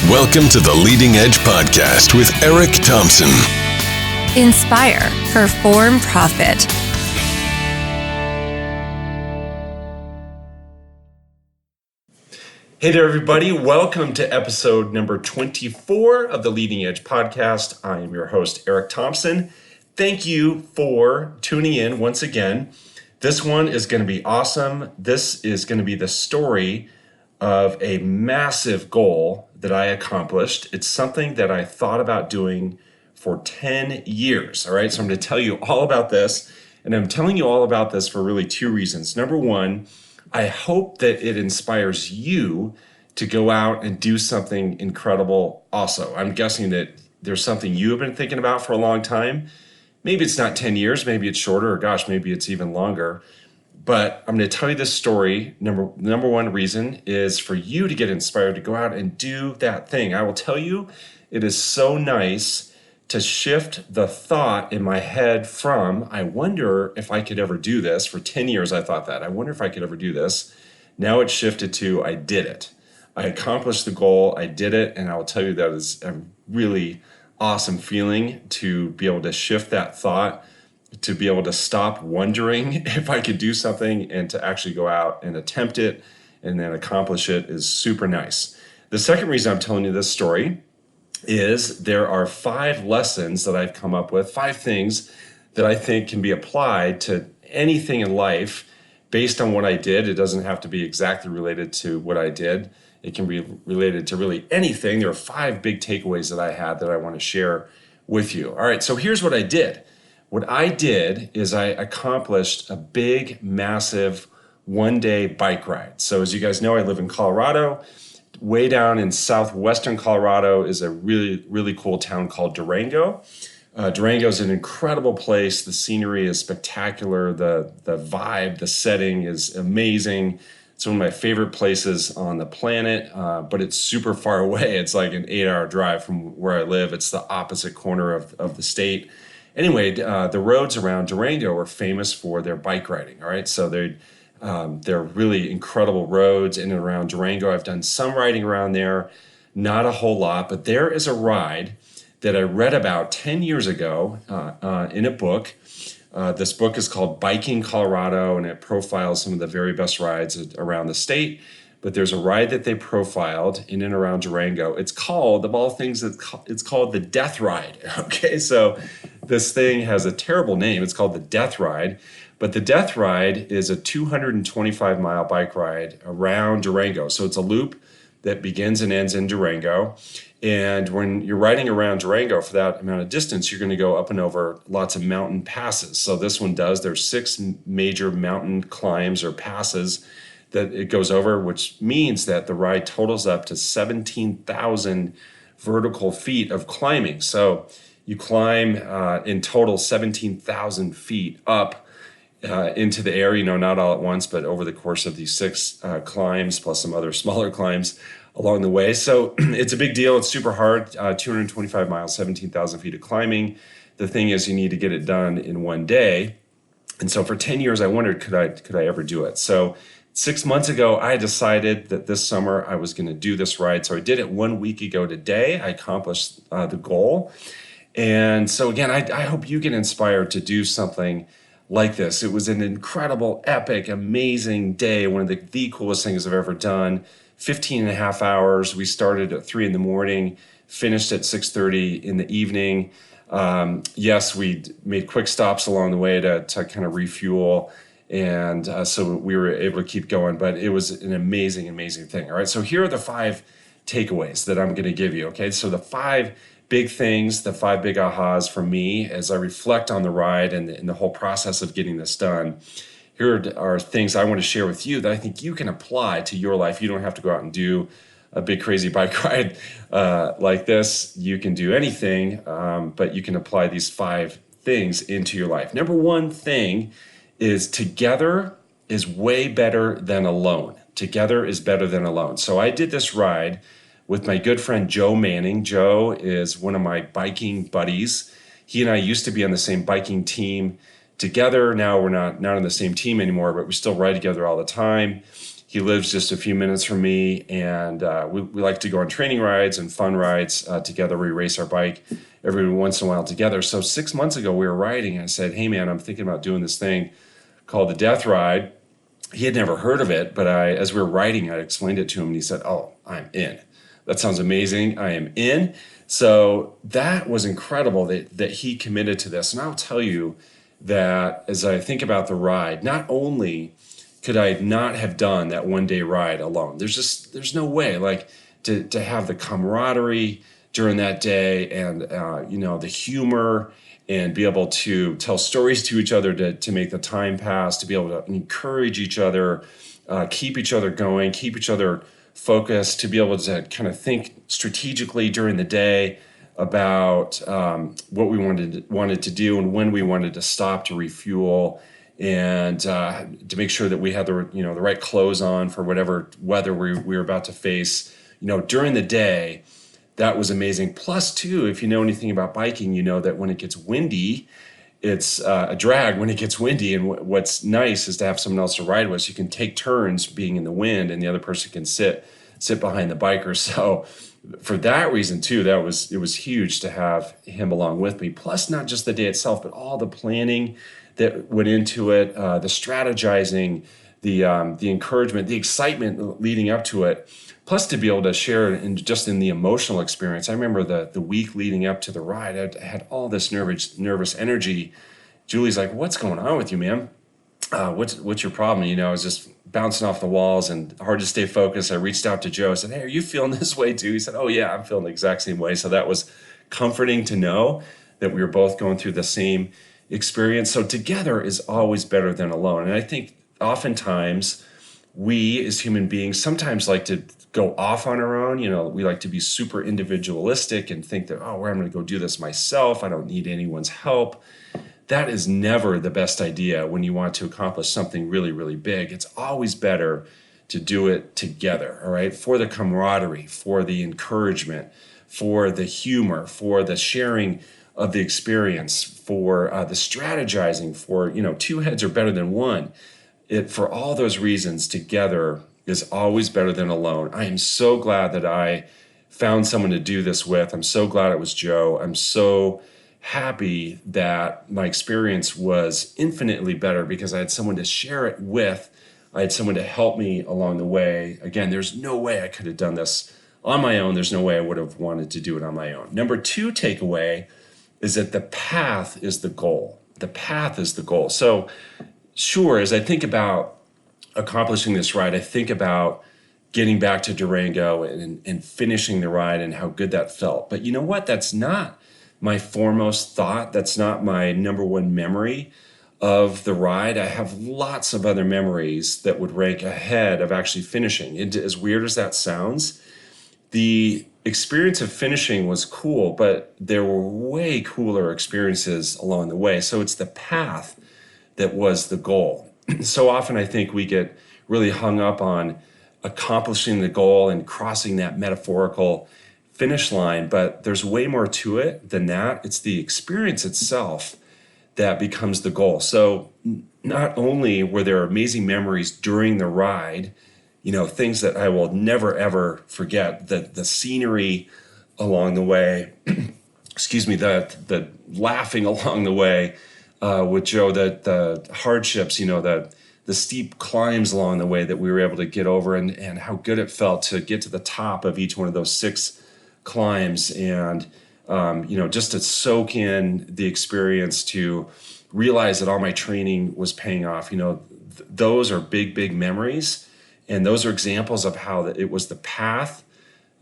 Welcome to the Leading Edge Podcast with Eric Thompson. Inspire, perform, profit. Hey there, everybody. Welcome to episode number 24 of the Leading Edge Podcast. I am your host, Eric Thompson. Thank you for tuning in once again. This one is going to be awesome. This is going to be the story of a massive goal that I accomplished. It's something that I thought about doing for 10 years. All right, so I'm going to tell you all about this. And I'm telling you all about this for really two reasons. Number one, I hope that it inspires you to go out and do something incredible also. I'm guessing that there's something you have been thinking about for a long time. Maybe it's not 10 years, maybe it's shorter, or gosh, maybe it's even longer. But I'm going to tell you this story. Number one reason is for you to get inspired to go out and do that thing. I will tell you, it is so nice to shift the thought in my head from, I wonder if I could ever do this. For 10 years, I thought that. I wonder if I could ever do this. Now it's shifted to, I did it. I accomplished the goal. I did it. And I will tell you that is a really awesome feeling to be able to shift that thought, to be able to stop wondering if I could do something and to actually go out and attempt it and then accomplish it is super nice. The second reason I'm telling you this story is there are 5 lessons that I've come up with, 5 things that I think can be applied to anything in life based on what I did. It doesn't have to be exactly related to what I did. It can be related to really anything. There are 5 big takeaways that I had that I want to share with you. All right, so here's what I did. What I did is I accomplished a big, massive one-day bike ride. So as you guys know, I live in Colorado. Way down in southwestern Colorado is a really, really cool town called Durango. Durango is an incredible place. The scenery is spectacular. The vibe, the setting is amazing. It's one of my favorite places on the planet, but it's super far away. It's like an 8-hour drive from where I live. It's the opposite corner of the state. Anyway, the roads around Durango are famous for their bike riding. All right, so they're really incredible roads in and around Durango. I've done some riding around there, not a whole lot, but there is a ride that I read about 10 years ago in a book. This book is called Biking Colorado, and it profiles some of the very best rides around the state. But there's a ride that they profiled in and around Durango. It's called, of all things, it's called the Death Ride. Okay, so this thing has a terrible name. It's called the Death Ride. But the Death Ride is a 225-mile bike ride around Durango. So it's a loop that begins and ends in Durango. And when you're riding around Durango for that amount of distance, you're going to go up and over lots of mountain passes. So this one does. There's 6 major mountain climbs or passes that it goes over, which means that the ride totals up to 17,000 vertical feet of climbing. So you climb in total 17,000 feet up into the air, not all at once, but over the course of these 6 climbs, plus some other smaller climbs along the way. So it's a big deal. It's super hard, 225 miles, 17,000 feet of climbing. The thing is, you need to get it done in one day. And so for 10 years, I wondered, could I ever do it? So 6 months ago, I decided that this summer I was going to do this ride. So I did it 1 week ago today. I accomplished the goal. And so again, I hope you get inspired to do something like this. It was an incredible, epic, amazing day. One of the coolest things I've ever done. 15 and a half hours. We started at 3 in the morning, finished at 6:30 in the evening. Yes, we made quick stops along the way to kind of refuel. And so we were able to keep going, but it was an amazing, amazing thing. All right, so here are the 5 takeaways that I'm going to give you. Okay, so the 5 big things, the 5 big ahas for me as I reflect on the ride and the whole process of getting this done. Here are things I want to share with you that I think you can apply to your life. You don't have to go out and do a big crazy bike ride like this. You can do anything, but you can apply these 5 things into your life. Number one thing is together is way better than alone. Together is better than alone. So I did this ride with my good friend Joe Manning. Joe is one of my biking buddies. He and I used to be on the same biking team together. Now we're not on the same team anymore, but we still ride together all the time. He lives just a few minutes from me, and we like to go on training rides and fun rides together. We race our bike every once in a while together. So 6 months ago, we were riding, and I said, hey, man, I'm thinking about doing this thing called the Death Ride. He had never heard of it, but as we were riding, I explained it to him, and he said, oh, I'm in. That sounds amazing. I am in. So that was incredible that he committed to this. And I'll tell you that as I think about the ride, not only could I not have done that one-day ride alone, there's no way, like, to have the camaraderie during that day, and the humor, and be able to tell stories to each other to make the time pass, to be able to encourage each other, keep each other going, keep each other focused, to be able to kind of think strategically during the day about what we wanted to do and when we wanted to stop to refuel, and to make sure that we had the right clothes on for whatever weather we were about to face, during the day. That was amazing. Plus, too, if you know anything about biking, you know that when it gets windy, it's a drag when it gets windy. And what's nice is to have someone else to ride with, so you can take turns being in the wind, and the other person can sit behind the biker. So for that reason, too, it was huge to have him along with me. Plus, not just the day itself, but all the planning that went into it, the strategizing, the encouragement, the excitement leading up to it. Plus, to be able to share in the emotional experience. I remember the week leading up to the ride, I had all this nervous energy. Julie's like, "What's going on with you, man? What's your problem?" I was just bouncing off the walls and hard to stay focused. I reached out to Joe. I said, "Hey, are you feeling this way too?" He said, "Oh yeah, I'm feeling the exact same way." So that was comforting to know that we were both going through the same experience. So together is always better than alone. And I think oftentimes we as human beings sometimes like to go off on our own. We like to be super individualistic and think that, I'm going to go do this myself. I don't need anyone's help. That is never the best idea when you want to accomplish something really, really big. It's always better to do it together, all right? For the camaraderie, for the encouragement, for the humor, for the sharing of the experience, for the strategizing, for, two heads are better than one. For all those reasons, together is always better than alone. I am so glad that I found someone to do this with. I'm so glad it was Joe. I'm so happy that my experience was infinitely better because I had someone to share it with. I had someone to help me along the way. Again, there's no way I could have done this on my own. There's no way I would have wanted to do it on my own. Number 2 takeaway is that the path is the goal. The path is the goal. So sure, as I think about accomplishing this ride, I think about getting back to Durango and finishing the ride and how good that felt. But you know what? That's not my foremost thought. That's not my number one memory of the ride. I have lots of other memories that would rank ahead of actually finishing. As weird as that sounds, the experience of finishing was cool, but there were way cooler experiences along the way. So it's the path that was the goal. So often I think we get really hung up on accomplishing the goal and crossing that metaphorical finish line, but there's way more to it than that. It's the experience itself that becomes the goal. So not only were there amazing memories during the ride, things that I will never ever forget, the scenery along the way, excuse me, the laughing along the way, with Joe, the hardships, the steep climbs along the way that we were able to get over, and how good it felt to get to the top of each one of those 6 climbs, and just to soak in the experience, to realize that all my training was paying off. Those are big memories, and those are examples of how it was the path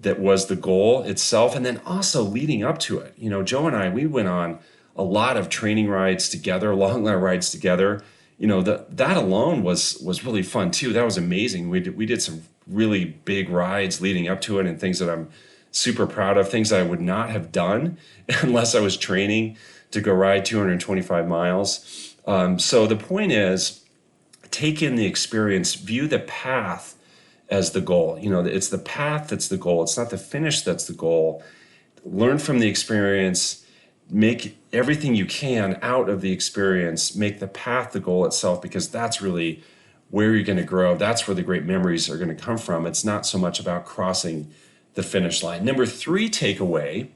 that was the goal itself, and then also leading up to it. Joe and I, we went on a lot of training rides together, long rides together. That alone was really fun too. That was amazing. We did some really big rides leading up to it, and things that I'm super proud of, things I would not have done unless I was training to go ride 225 miles. So the point is, take in the experience, view the path as the goal. It's the path that's the goal. It's not the finish that's the goal. Learn from the experience, make everything you can out of the experience, make the path the goal itself, because that's really where you're going to grow. That's where the great memories are going to come from. It's not so much about crossing the finish line. Number 3 takeaway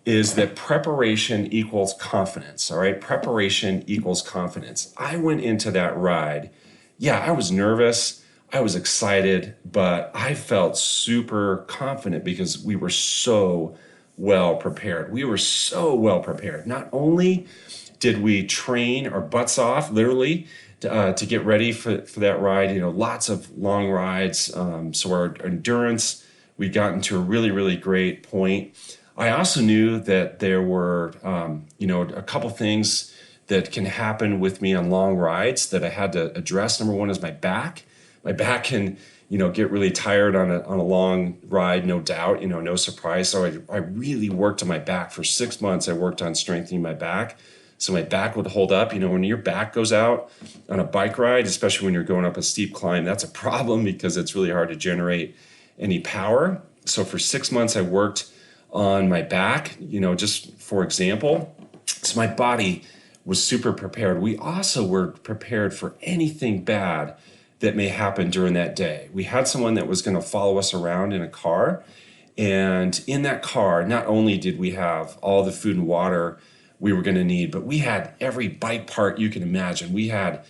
is that preparation equals confidence. All right. Preparation equals confidence. I went into that ride. Yeah, I was nervous. I was excited, but I felt super confident because we were so well prepared. We were so well prepared. Not only did we train our butts off, literally, to get ready for that ride, lots of long rides. So our endurance, we got into a really, really great point. I also knew that there were, a couple things that can happen with me on long rides that I had to address. Number 1 is my back. My back can, get really tired on a long ride, no doubt, no surprise. So I really worked on my back for 6 months. I worked on strengthening my back so my back would hold up. When your back goes out on a bike ride, especially when you're going up a steep climb, that's a problem because it's really hard to generate any power. So for 6 months, I worked on my back, just for example. So my body was super prepared. We also were prepared for anything bad that may happen during that day. We had someone that was going to follow us around in a car. And in that car, not only did we have all the food and water we were going to need, but we had every bike part you can imagine. We had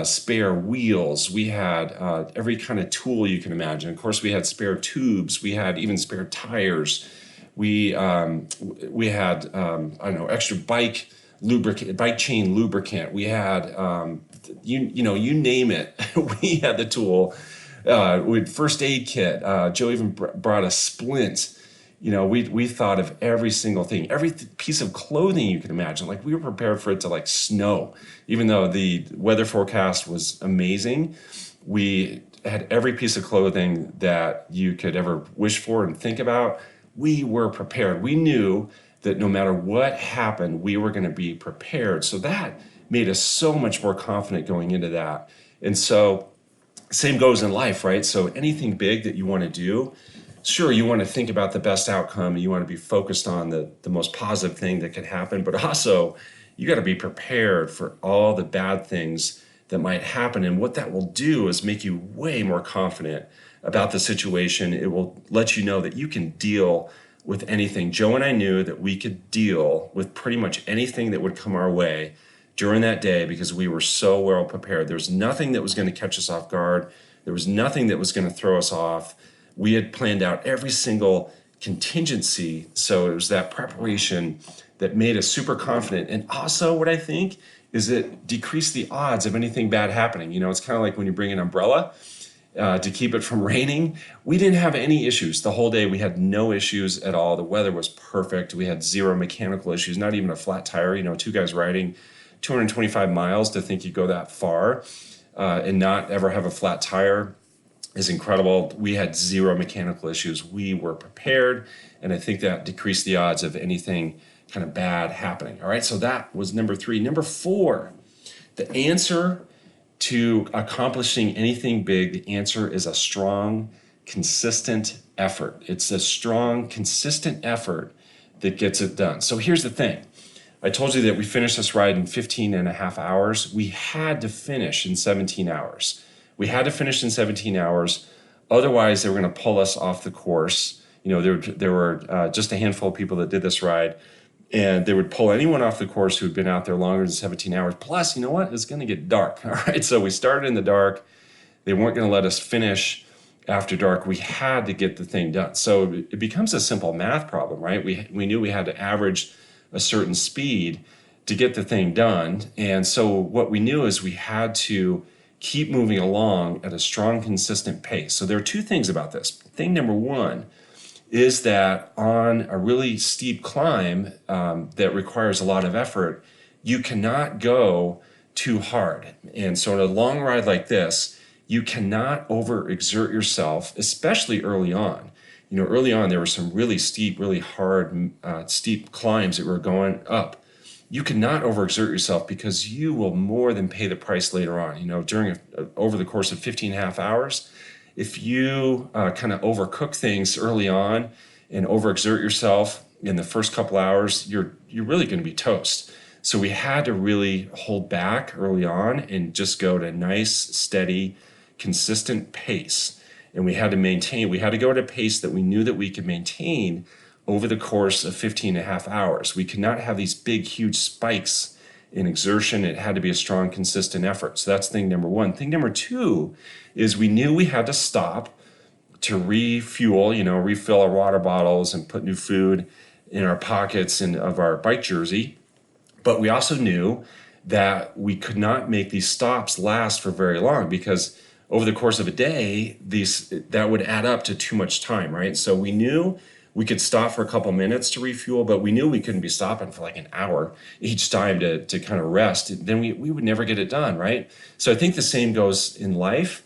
spare wheels. We had every kind of tool you can imagine. Of course, we had spare tubes. We had even spare tires. We had extra bike lubricant, bike chain lubricant. We had you name it. We had the tool. We had first aid kit. Joe even brought a splint. We thought of every single thing, every piece of clothing you could imagine. Like, we were prepared for it to snow, even though the weather forecast was amazing. We had every piece of clothing that you could ever wish for and think about. We were prepared. We knew that no matter what happened, we were going to be prepared. So that made us so much more confident going into that. And so same goes in life, right? So anything big that you want to do, sure, you want to think about the best outcome. You want to be focused on the most positive thing that could happen, but also you got to be prepared for all the bad things that might happen. And what that will do is make you way more confident about the situation. It will let you know that you can deal with anything. Joe and I knew that we could deal with pretty much anything that would come our way during that day because we were so well prepared. There was nothing that was going to catch us off guard. There was nothing that was going to throw us off. We had planned out every single contingency. So it was that preparation that made us super confident. And also what I think is it decreased the odds of anything bad happening. It's kind of like when you bring an umbrella to keep it from raining. We didn't have any issues the whole day. We had no issues at all. The weather was perfect. We had zero mechanical issues, not even a flat tire. 2 guys riding 225 miles to think you go that far and not ever have a flat tire is incredible. We had zero mechanical issues. We were prepared, and I think that decreased the odds of anything kind of bad happening. All right, so that was number 3. Number 4, the answer to accomplishing anything big, the answer is a strong, consistent effort. It's a strong, consistent effort that gets it done. So here's the thing. I told you that we finished this ride in 15 and a half hours. We had to finish in 17 hours. We had to finish in 17 hours. Otherwise, they were going to pull us off the course. There were just a handful of people that did this ride, and they would pull anyone off the course who had been out there longer than 17 hours. Plus, you know what? It's going to get dark. All right. So we started in the dark. They weren't going to let us finish after dark. We had to get the thing done. So it becomes a simple math problem, right? We knew we had to average a certain speed to get the thing done. And so what we knew is we had to keep moving along at a strong, consistent pace. So there are 2 things about this. Thing number 1 is that on a really steep climb that requires a lot of effort, you cannot go too hard. And so in a long ride like this, you cannot overexert yourself, especially early on. Early on, there were some really steep, really hard, steep climbs that were going up. You cannot overexert yourself because you will more than pay the price later on. Over the course of 15 and a half hours, if you kind of overcook things early on and overexert yourself in the first couple hours, you're really going to be toast. So we had to really hold back early on and just go to nice, steady, consistent pace. And we had to go at a pace that we knew that we could maintain over the course of 15 and a half hours. We could not have these big, huge spikes in exertion. It had to be a strong, consistent effort. So that's thing number one. Thing number two is we knew we had to stop to refuel, refill our water bottles and put new food in our pockets and of our bike jersey. But we also knew that we could not make these stops last for very long, because over the course of a day, that would add up to too much time, right? So we knew we could stop for a couple minutes to refuel, but we knew we couldn't be stopping for like an hour each time to kind of rest. Then we would never get it done, right? So I think the same goes in life.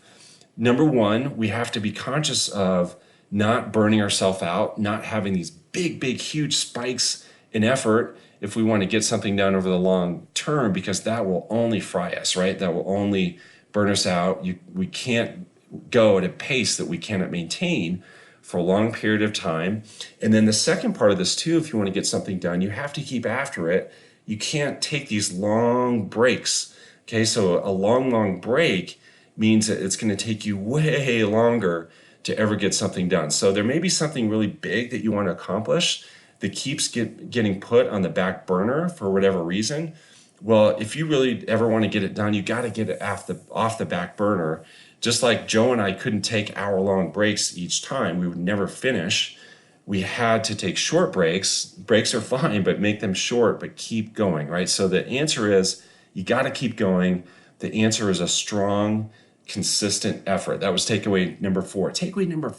Number one, we have to be conscious of not burning ourselves out, not having these big, big, huge spikes in effort if we want to get something done over the long term, because that will only fry us, right? That will only burn us out. We can't go at a pace that we cannot maintain for a long period of time. And then the second part of this too, if you want to get something done, you have to keep after it. You can't take these long breaks. Okay, so a long break means that it's going to take you way longer to ever get something done. So there may be something really big that you want to accomplish that keeps getting put on the back burner for whatever reason. Well, if you really ever want to get it done, you got to get it off the back burner. Just like Joe and I couldn't take hour-long breaks each time, we would never finish. We had to take short breaks. Breaks are fine, but make them short, but keep going, right? So the answer is you got to keep going. The answer is a strong, consistent effort. That was takeaway number 4. Takeaway number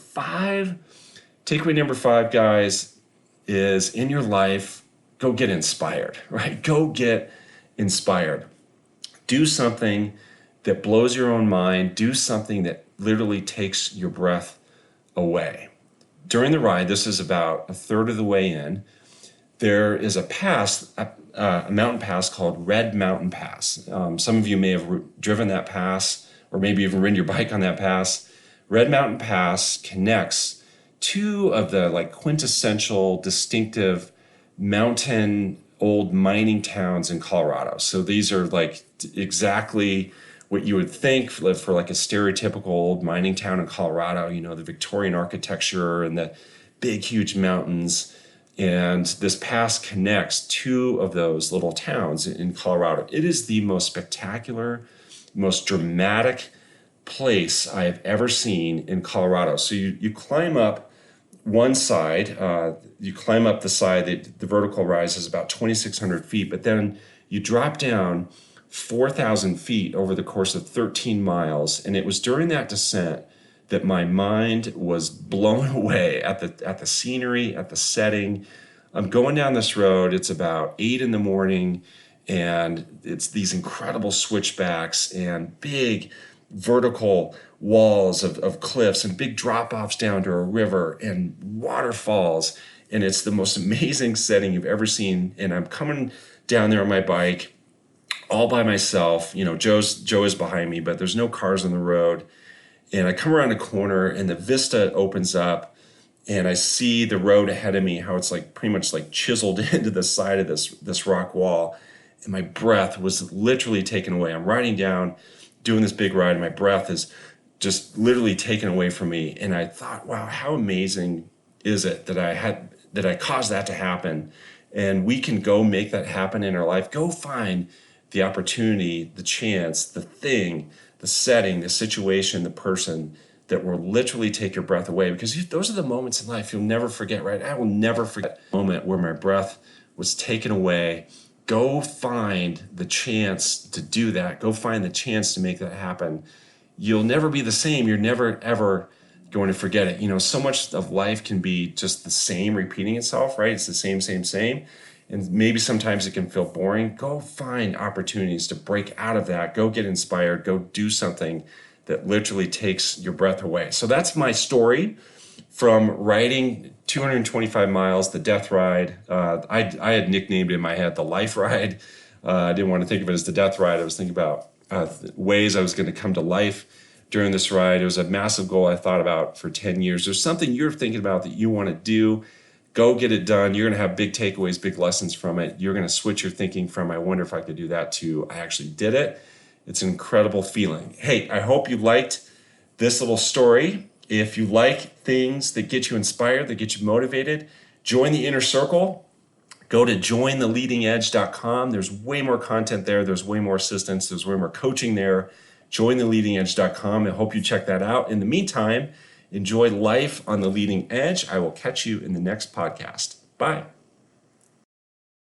5, guys, is in your life, go get inspired, right? Go get inspired. Do something that blows your own mind. Do something that literally takes your breath away. During the ride, this is about a third of the way in, there is a pass, a mountain pass called Red Mountain Pass. Some of you may have driven that pass, or maybe even ridden your bike on that pass. Red Mountain Pass connects two of the quintessential, distinctive mountain old mining towns in Colorado. So these are exactly what you would think for a stereotypical old mining town in Colorado, the Victorian architecture and the big, huge mountains. And this pass connects two of those little towns in Colorado. It is the most spectacular, most dramatic place I have ever seen in Colorado. So you climb up one side, you climb up the side, the vertical rise is about 2,600 feet, but then you drop down 4,000 feet over the course of 13 miles. And it was during that descent that my mind was blown away at the scenery, at the setting. I'm going down this road. It's about 8 a.m, and it's these incredible switchbacks and big vertical walls of cliffs and big drop-offs down to a river and waterfalls. And it's the most amazing setting you've ever seen. And I'm coming down there on my bike all by myself. Joe is behind me, but there's no cars on the road. And I come around a corner and the vista opens up and I see the road ahead of me, how it's pretty much chiseled into the side of this rock wall. And my breath was literally taken away. I'm riding down, doing this big ride, and my breath is just literally taken away from me. And I thought, wow, how amazing is it that I caused that to happen? And we can go make that happen in our life. Go find the opportunity, the chance, the thing, the setting, the situation, the person that will literally take your breath away. Because those are the moments in life you'll never forget, right? I will never forget the moment where my breath was taken away. Go find the chance to do that. Go find the chance to make that happen. You'll never be the same. You're never, ever going to forget it. So much of life can be just the same, repeating itself, right? It's the same. And maybe sometimes it can feel boring. Go find opportunities to break out of that. Go get inspired. Go do something that literally takes your breath away. So that's my story from riding 225 miles, the death ride. I had nicknamed it in my head the life ride. I didn't want to think of it as the death ride. I was thinking about ways I was going to come to life during this ride. It was a massive goal I thought about for 10 years. There's something you're thinking about that you want to do. Go get it done. You're going to have big takeaways, big lessons from it. You're going to switch your thinking from, I wonder if I could do that, to, I actually did it. It's an incredible feeling. Hey, I hope you liked this little story. If you like things that get you inspired, that get you motivated, join the inner circle. Go to jointheleadingedge.com. There's way more content there. There's way more assistance. There's way more coaching there. Jointheleadingedge.com. I hope you check that out. In the meantime, enjoy life on the leading edge. I will catch you in the next podcast. Bye.